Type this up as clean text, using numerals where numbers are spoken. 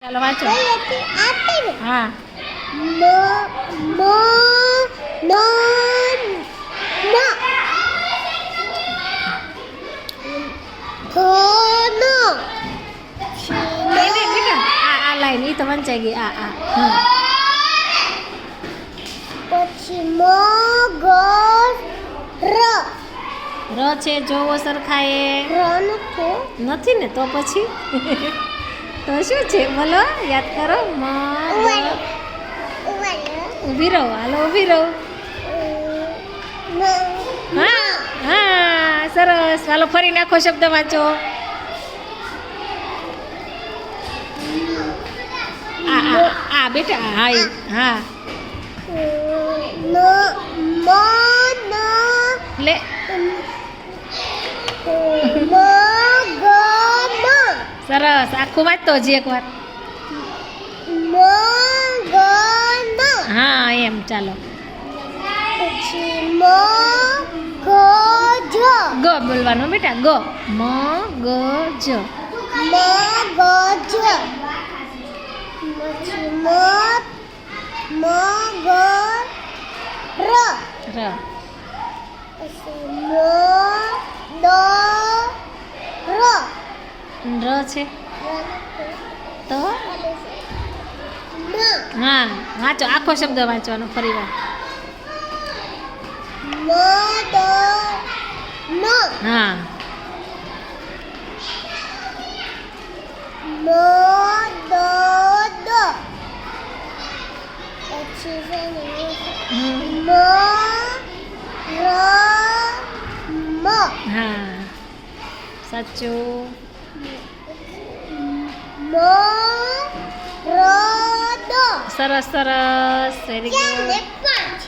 ચાલો વાંચો. હા. નો નો નો નો કોનો નહીં બેટા આ લાઈન ઈ તો વંચાઈ ગઈ આ પછી મગર ર છે જોવો સરખાએ નથી ને તો પછી તો શું છે બોલો યાદ કરો ઊભી રહો હાલો ઊભી રહો હા હા સરસ હાલો ફરી નાખો શબ્દ વાંચો આ બેટા હા હા નો મો નો લે મગર સરસ આખું વાંચતો હજી એકવાર મગર હા એમ ચાલો પછી મગજ ગ બોલવાનું બેટા ગ મગજ મગજ પછી મગર ર પછી ર છે તો ન હા વાંચો આખો શબ્દ વાંચવાનો ફરી વાર ન હા પછી છે ને હમ. હા સાચું સરસ સરસ વેરી ગુડ પાંચ